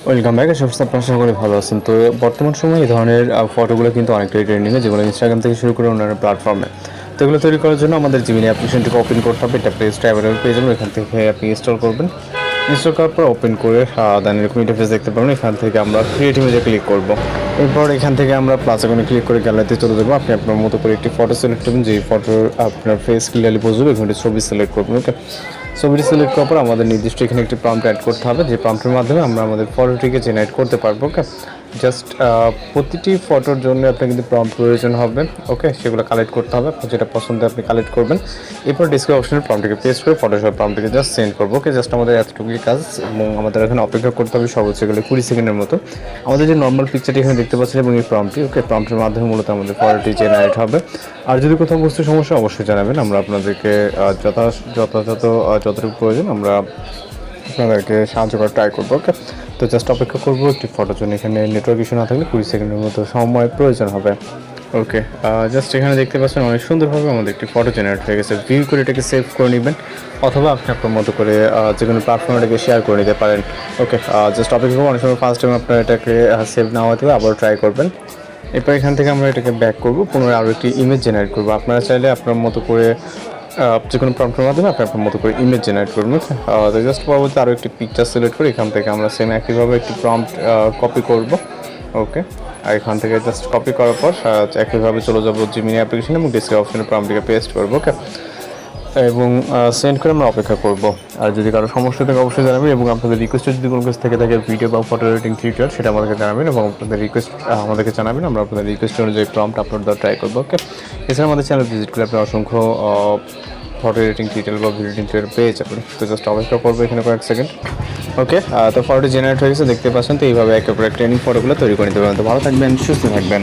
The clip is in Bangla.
Welcome back. আপনারা আশা করি ভালো আছেন। তো বর্তমান সময়ে এই ধরনের ফটোগুলো কিন্তু অনেকটাই ট্রেন্ডিংয়ে, যেগুলো ইনস্টাগ্রাম থেকে শুরু করে অন্যান্য প্ল্যাটফর্মে। তো এগুলো তৈরি করার জন্য আমাদের জিমিনি অ্যাপ্লিকেশনটিকে ওপেন করতে হবে। এটা প্লে স্টোরে অ্যাভেলেবল পেয়ে যাবেন, এখান থেকে আপনি ইনস্টল করবেন। ইনস্টল করার পর ওপেন করে দেন এরকম ইন্টারফেস দেখতে পাবেন। এখান থেকে আমরা ক্রিয়েট ইমেজে ক্লিক করব। এরপর এখান থেকে আমরা প্লাস আইকনে ক্লিক করে গ্যালারিতে চলে যাবো। আপনি আপনার মতো করে একটি ফটো সিলেক্ট করবেন, যেই ফটোর আপনার ফেস ক্লিয়ারলি বুঝবে। এখানে ছবি সিলেক্ট করবেন। ওকে, ছবিটি সিলেক্ট করার পর আমাদের নির্দিষ্ট এখানে একটি প্রম্পট অ্যাড করতে হবে, যে প্রম্পটের মাধ্যমে আমরা আমাদের ফটোটিকে জেনারেট করতে পারবো। ওকে, জাস্ট প্রতিটি ফটোর জন্য আপনার কিন্তু প্রম্পট প্রয়োজন হবে। ওকে, সেগুলো কালেক্ট করতে হবে, আপনার যেটা পছন্দ আপনি কালেক্ট করবেন। এরপর ডিসক্রিপশনের প্রম্পটটিকে পেস্ট করে ফটোশপ প্রম্পটটিকে জাস্ট সেন্ড করবো। ওকে, জাস্ট আমাদের এতটুকুই কাজ, এবং আমাদের এখানে অপেক্ষা করতে হবে সর্বোচ্চ গেলে 20 সেকেন্ডের মতো। আমাদের যে নর্মাল পিকচারটি এখানে দেখতে পাচ্ছেন এবং এই প্রম্পটটি, ওকে, প্রম্পটের মাধ্যমে মূলত আমাদের ফটোটি জেনারেট হবে। আর যদি কোথাও বুঝতে সমস্যা অবশ্যই জানাবেন, আমরা আপনাদেরকে যতটুকু প্রয়োজন আমরা আপনাদেরকে সাহায্য করার ট্রাই করবো। ওকে, তো জাস্ট অপেক্ষা করবো একটি ফটোর জন্য। এখানে নেটওয়ার্ক ইস্যু না থাকলে 20 সেকেন্ডের মতো সময় প্রয়োজন হবে। ওকে, জাস্ট এখানে দেখতে পাচ্ছেন অনেক সুন্দরভাবে আমাদের একটি ফটো জেনারেট হয়ে গেছে। ভিউ করে এটাকে সেভ করে নেবেন, অথবা আপনি আপনার মতো করে যে কোনো প্ল্যাটফর্মে এটাকে শেয়ার করে নিতে পারেন। ওকে, জাস্ট অপেক্ষা করবো। অনেক সময় ফার্স্ট টাইম আপনার এটাকে সেভ না হতে হবে, আবার ট্রাই করবেন। এরপর এখান থেকে আমরা এটাকে ব্যাক করবো, পুনরায় আরও একটি ইমেজ জেনারেট করবো। আপনারা চাইলে আপনার মতো করে যে কোনো প্রম্পটের মাধ্যমে আপনি আপনার মতো করে ইমেজ জেনারেট করবেন। ওকে, তো জাস্ট পরবর্তী আরও একটি পিকচার সিলেক্ট করে এখান থেকে আমরা সেম একইভাবে একটি প্রম্পট কপি করব। ওকে, আর এখান থেকে জাস্ট কপি করার পর একইভাবে চলে যাবো জিমিনি অ্যাপ্লিকেশন এবং ডিসক্রিপশনে প্রম্পটটিকে পেস্ট করবো। ওকে, এবং সেন্ড করে আমরা অপেক্ষা করব। আর যদি কারো সমস্যা থাকে অবশ্যই জানাবেন, এবং আপনাদের রিকোয়েস্ট যদি কোনো কিছু থেকে থাকে ভিডিও বা ফটো এডিটিং টিউটোরিয়াল, সেটা আমাদেরকে জানাবেন, এবং আপনাদের রিকোয়েস্ট আমাদেরকে জানাবেন। আমরা আপনাদের রিকোয়েস্ট অনুযায়ী প্রম্পট আপলোড দেওয়ার ট্রাই করবো। ওকে, এছাড়া আমাদের চ্যানেল ভিজিট করে আপনি অসংখ্য ফটো এডিটিং টিউটোরিয়াল বা ভিডিও টিউটোরিয়াল পেয়ে যাবেন। তো জাস্ট অপেক্ষা করবো এখানে কয়েক সেকেন্ড। ওকে, তো ফটোটি জেনারেট হয়ে গেছে দেখতে পাচ্ছেন। তো এইভাবে একের পর এক ট্রেনিং ফটোগুলো তৈরি করে নিতে পারবেন। তো ভালো থাকবেন, সুস্থ থাকবেন।